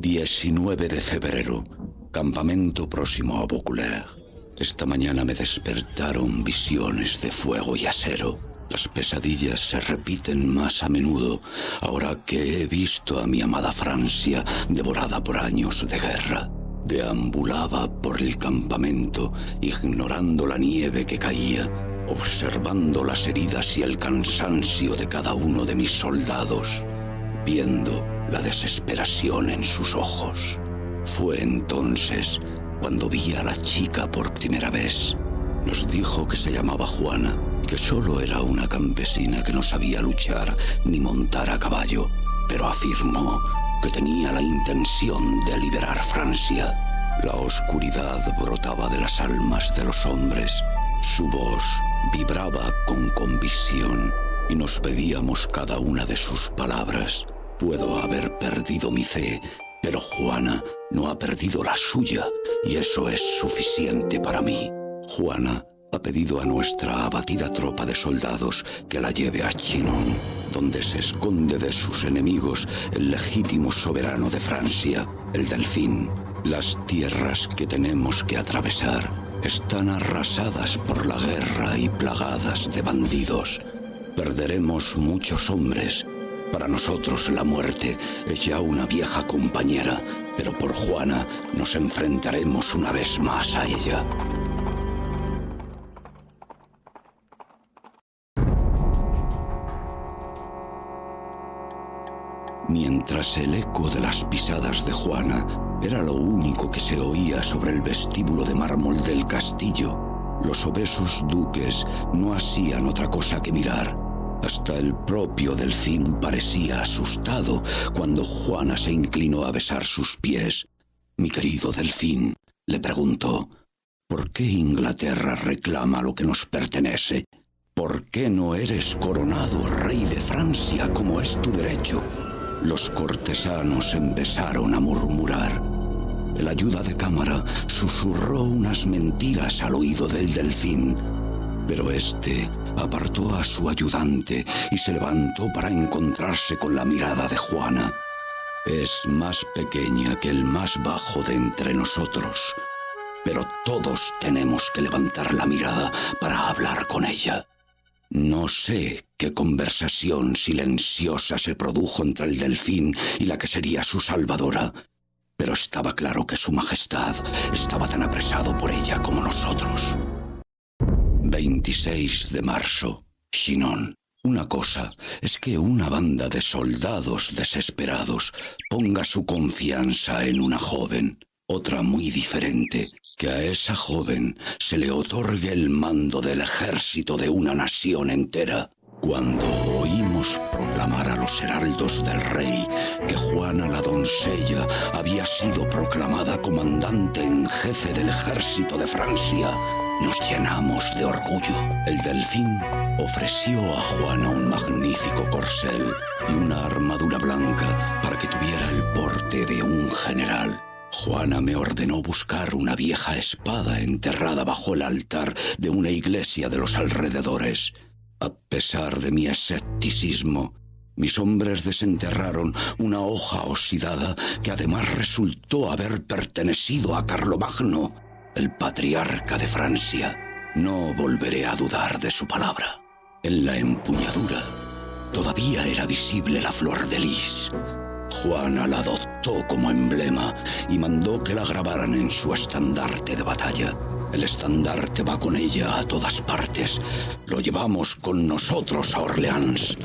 19 de febrero, campamento próximo a Vaucouleurs. Esta mañana me despertaron visiones de fuego y acero. Las pesadillas se repiten más a menudo ahora que he visto a mi amada Francia devorada por años de guerra. Deambulaba por el campamento, ignorando la nieve que caía, observando las heridas y el cansancio de cada uno de mis soldados, viendo la desesperación en sus ojos. Fue entonces cuando vi a la chica por primera vez. Nos dijo que se llamaba Juana y que solo era una campesina que no sabía luchar ni montar a caballo, pero afirmó que tenía la intención de liberar Francia. La oscuridad brotaba de las almas de los hombres. Su voz vibraba con convicción y nos bebíamos cada una de sus palabras. Puedo haber perdido mi fe, pero Juana no ha perdido la suya, y eso es suficiente para mí. Juana ha pedido a nuestra abatida tropa de soldados que la lleve a Chinon, donde se esconde de sus enemigos el legítimo soberano de Francia, el Delfín. Las tierras que tenemos que atravesar están arrasadas por la guerra y plagadas de bandidos. Perderemos muchos hombres. Para nosotros la muerte es ya una vieja compañera, pero por Juana nos enfrentaremos una vez más a ella. Mientras el eco de las pisadas de Juana era lo único que se oía sobre el vestíbulo de mármol del castillo, los obesos duques no hacían otra cosa que mirar. Hasta el propio Delfín parecía asustado cuando Juana se inclinó a besar sus pies. Mi querido Delfín, le preguntó, ¿por qué Inglaterra reclama lo que nos pertenece? ¿Por qué no eres coronado rey de Francia como es tu derecho? Los cortesanos empezaron a murmurar. El ayuda de cámara susurró unas mentiras al oído del Delfín, pero este apartó a su ayudante y se levantó para encontrarse con la mirada de Juana. Es más pequeña que el más bajo de entre nosotros, pero todos tenemos que levantar la mirada para hablar con ella. No sé qué conversación silenciosa se produjo entre el Delfín y la que sería su salvadora, pero estaba claro que su majestad estaba tan apresado por ella como nosotros. 26 de marzo, Chinon. Una cosa es que una banda de soldados desesperados ponga su confianza en una joven. Otra muy diferente, que a esa joven se le otorgue el mando del ejército de una nación entera. Cuando oímos proclamar a los heraldos del rey que Juana la doncella había sido proclamada comandante en jefe del ejército de Francia, nos llenamos de orgullo. El Delfín ofreció a Juana un magnífico corcel y una armadura blanca para que tuviera el porte de un general. Juana me ordenó buscar una vieja espada enterrada bajo el altar de una iglesia de los alrededores. A pesar de mi escepticismo, mis hombres desenterraron una hoja oxidada que además resultó haber pertenecido a Carlomagno, el patriarca de Francia. No volveré a dudar de su palabra. En la empuñadura todavía era visible la flor de lis. Juana la adoptó como emblema y mandó que la grabaran en su estandarte de batalla. El estandarte va con ella a todas partes. Lo llevamos con nosotros a Orleans.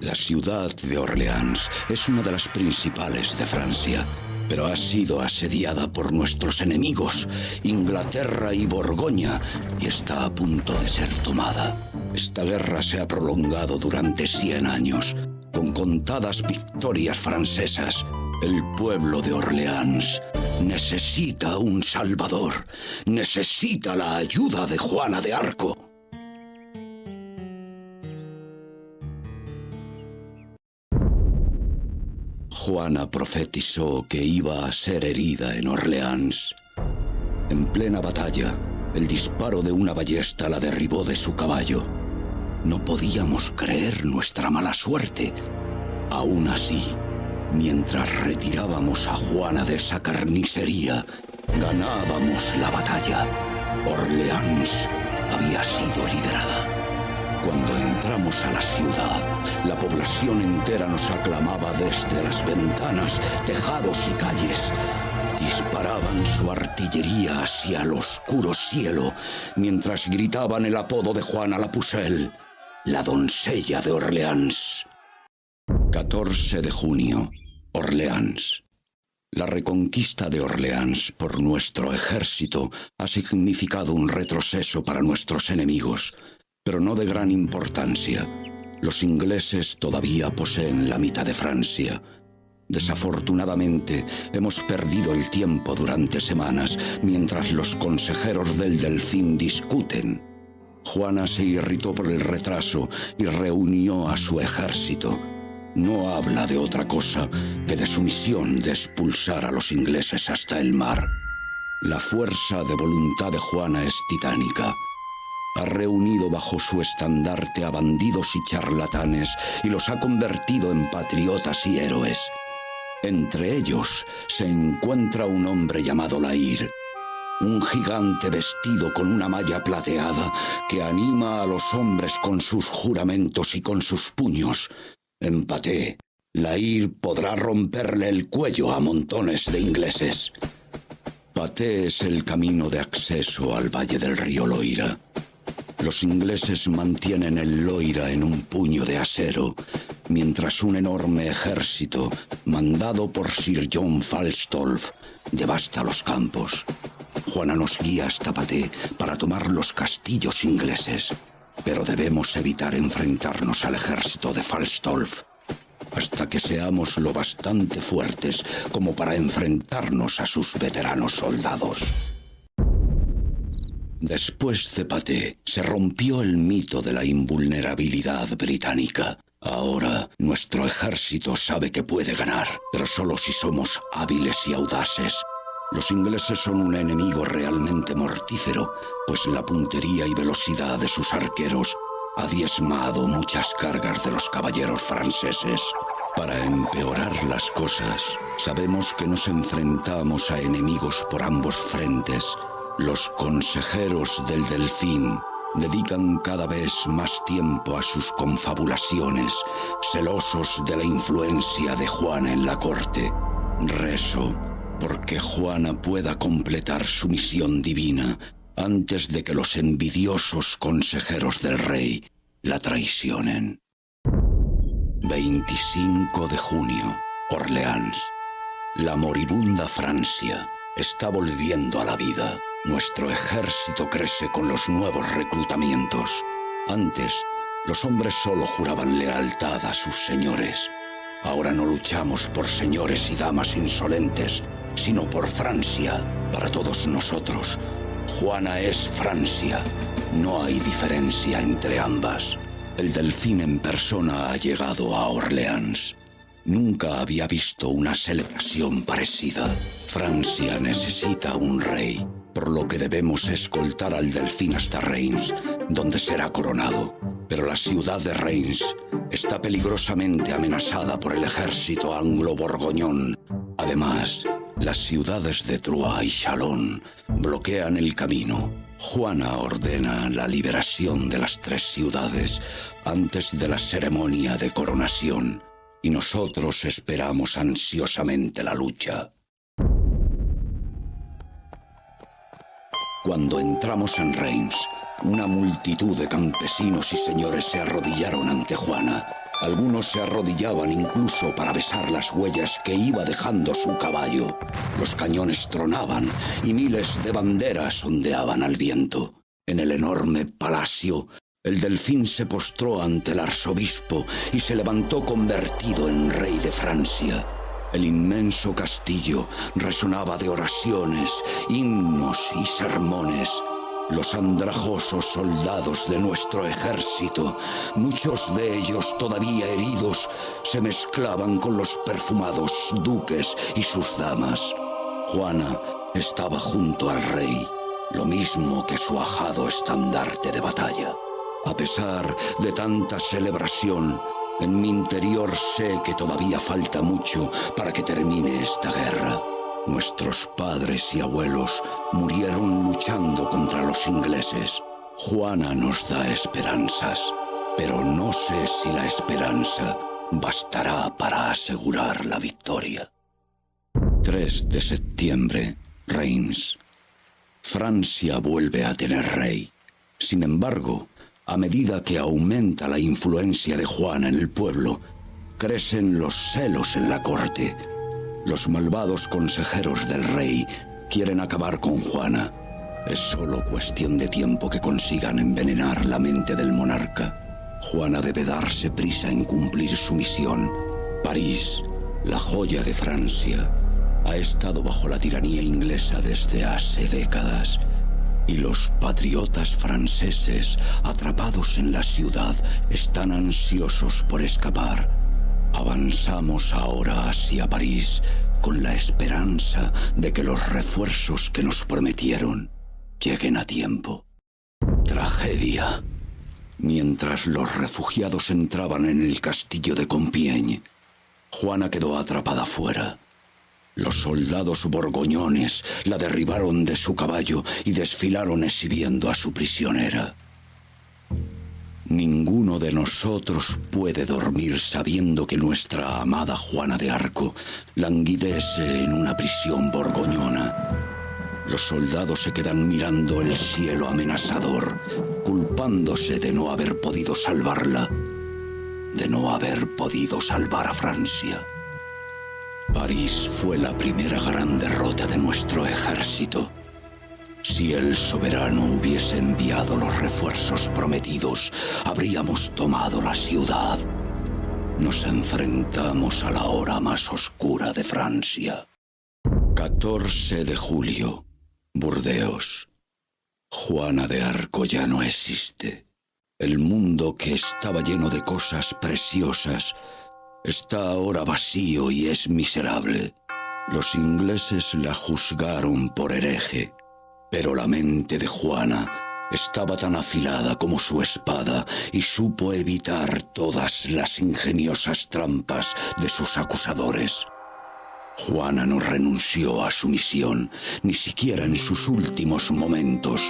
La ciudad de Orleans es una de las principales de Francia, pero ha sido asediada por nuestros enemigos, Inglaterra y Borgoña, y está a punto de ser tomada. Esta guerra se ha prolongado durante 100 años, con contadas victorias francesas. El pueblo de Orleans necesita un salvador, necesita la ayuda de Juana de Arco. Juana profetizó que iba a ser herida en Orleans. En plena batalla, el disparo de una ballesta la derribó de su caballo. No podíamos creer nuestra mala suerte. Aún así, Mientras retirábamos a Juana de esa carnicería, ganábamos la batalla. Orleans había sido liberada. Cuando entramos a la ciudad, la población entera nos aclamaba desde las ventanas, tejados y calles. Disparaban su artillería hacia el oscuro cielo, mientras gritaban el apodo de Juana la Pucelle, la doncella de Orleans. 14 de junio, Orleans. La reconquista de Orleans por nuestro ejército ha significado un retroceso para nuestros enemigos, pero no de gran importancia. Los ingleses todavía poseen la mitad de Francia. Desafortunadamente, hemos perdido el tiempo durante semanas mientras los consejeros del Delfín discuten. Juana se irritó por el retraso y reunió a su ejército. No habla de otra cosa que de su misión de expulsar a los ingleses hasta el mar. La fuerza de voluntad de Juana es titánica. Ha reunido bajo su estandarte a bandidos y charlatanes y los ha convertido en patriotas y héroes. Entre ellos se encuentra un hombre llamado La Hire, un gigante vestido con una malla plateada que anima a los hombres con sus juramentos y con sus puños. En Patay, La Hire podrá romperle el cuello a montones de ingleses. Patay es el camino de acceso al valle del río Loira. Los ingleses mantienen el Loira en un puño de acero, mientras un enorme ejército, mandado por Sir John Falstolf, devasta los campos. Juana nos guía hasta Patay para tomar los castillos ingleses, pero debemos evitar enfrentarnos al ejército de Falstolf hasta que seamos lo bastante fuertes como para enfrentarnos a sus veteranos soldados. Después de Patay, se rompió el mito de la invulnerabilidad británica. Ahora, nuestro ejército sabe que puede ganar, pero solo si somos hábiles y audaces. Los ingleses son un enemigo realmente mortífero, pues la puntería y velocidad de sus arqueros ha diezmado muchas cargas de los caballeros franceses. Para empeorar las cosas, sabemos que nos enfrentamos a enemigos por ambos frentes. Los consejeros del Delfín dedican cada vez más tiempo a sus confabulaciones, celosos de la influencia de Juana en la corte. Rezo porque Juana pueda completar su misión divina antes de que los envidiosos consejeros del rey la traicionen. 25 de junio, Orleans. La moribunda Francia está volviendo a la vida. Nuestro ejército crece con los nuevos reclutamientos. Antes, los hombres solo juraban lealtad a sus señores. Ahora no luchamos por señores y damas insolentes, sino por Francia, para todos nosotros. Juana es Francia. No hay diferencia entre ambas. El Delfín en persona ha llegado a Orleans. Nunca había visto una celebración parecida. Francia necesita un rey, por lo que debemos escoltar al Delfín hasta Reims, donde será coronado. Pero la ciudad de Reims está peligrosamente amenazada por el ejército anglo-borgoñón. Además, las ciudades de Troyes y Chalon bloquean el camino. Juana ordena la liberación de las 3 ciudades antes de la ceremonia de coronación, y nosotros esperamos ansiosamente la lucha. Cuando entramos en Reims, una multitud de campesinos y señores se arrodillaron ante Juana. Algunos se arrodillaban incluso para besar las huellas que iba dejando su caballo. Los cañones tronaban y miles de banderas ondeaban al viento. En el enorme palacio, el Delfín se postró ante el arzobispo y se levantó convertido en rey de Francia. El inmenso castillo resonaba de oraciones, himnos y sermones. Los andrajosos soldados de nuestro ejército, muchos de ellos todavía heridos, se mezclaban con los perfumados duques y sus damas. Juana estaba junto al rey, lo mismo que su ajado estandarte de batalla. A pesar de tanta celebración, En mi interior sé que todavía falta mucho para que termine esta guerra. Nuestros padres y abuelos murieron luchando contra los ingleses. Juana nos da esperanzas, pero no sé si la esperanza bastará para asegurar la victoria. 3 de septiembre, Reims. Francia vuelve a tener rey. Sin embargo, a medida que aumenta la influencia de Juana en el pueblo, crecen los celos en la corte. Los malvados consejeros del rey quieren acabar con Juana. Es solo cuestión de tiempo que consigan envenenar la mente del monarca. Juana debe darse prisa en cumplir su misión. París, la joya de Francia, ha estado bajo la tiranía inglesa desde hace décadas. Y los patriotas franceses, atrapados en la ciudad, están ansiosos por escapar. Avanzamos ahora hacia París con la esperanza de que los refuerzos que nos prometieron lleguen a tiempo. Tragedia. Mientras los refugiados entraban en el castillo de Compiègne, Juana quedó atrapada fuera. Los soldados borgoñones la derribaron de su caballo y desfilaron exhibiendo a su prisionera. Ninguno de nosotros puede dormir sabiendo que nuestra amada Juana de Arco languidece en una prisión borgoñona. Los soldados se quedan mirando el cielo amenazador, culpándose de no haber podido salvarla, de no haber podido salvar a Francia. París fue la primera gran derrota de nuestro ejército. Si el soberano hubiese enviado los refuerzos prometidos, habríamos tomado la ciudad. Nos enfrentamos a la hora más oscura de Francia. 14 de julio, Burdeos. Juana de Arco ya no existe. El mundo que estaba lleno de cosas preciosas está ahora vacío y es miserable. Los ingleses la juzgaron por hereje, pero la mente de Juana estaba tan afilada como su espada y supo evitar todas las ingeniosas trampas de sus acusadores. Juana no renunció a su misión, ni siquiera en sus últimos momentos,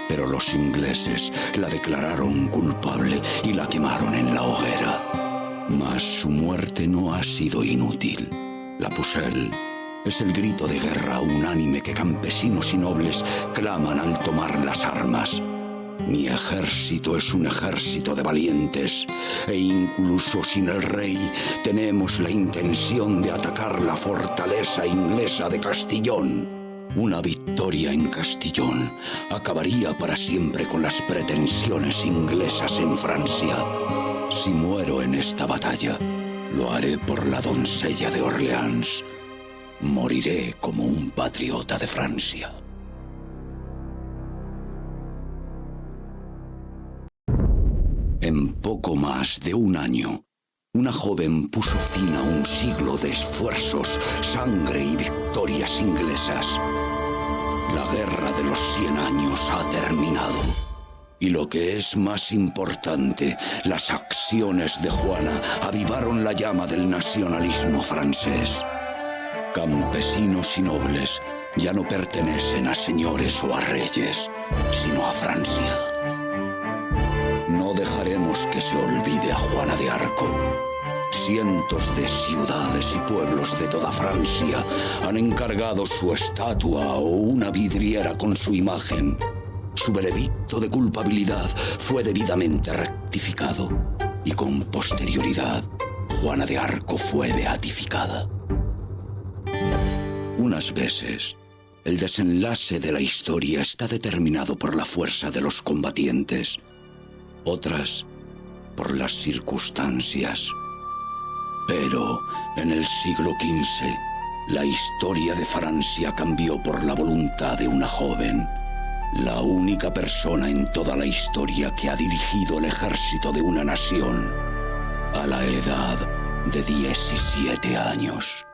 pero los ingleses la declararon culpable y la quemaron en la hoguera. Mas su muerte no ha sido inútil. La Pucelle es el grito de guerra unánime que campesinos y nobles claman al tomar las armas. Mi ejército es un ejército de valientes, e incluso sin el rey tenemos la intención de atacar la fortaleza inglesa de Castillón. Una victoria en Castillón acabaría para siempre con las pretensiones inglesas en Francia. Si muero en esta batalla, lo haré por la doncella de Orleans. Moriré como un patriota de Francia. En poco más de un año, una joven puso fin a un siglo de esfuerzos, sangre y victorias inglesas. La guerra de los 100 años ha terminado. Y lo que es más importante, las acciones de Juana avivaron la llama del nacionalismo francés. Campesinos y nobles ya no pertenecen a señores o a reyes, sino a Francia. No dejaremos que se olvide a Juana de Arco. Cientos de ciudades y pueblos de toda Francia han encargado su estatua o una vidriera con su imagen. Su veredicto de culpabilidad fue debidamente rectificado y con posterioridad Juana de Arco fue beatificada. Unas veces, el desenlace de la historia está determinado por la fuerza de los combatientes, otras por las circunstancias. Pero en el siglo XV, la historia de Francia cambió por la voluntad de una joven, la única persona en toda la historia que ha dirigido el ejército de una nación a la edad de 17 años.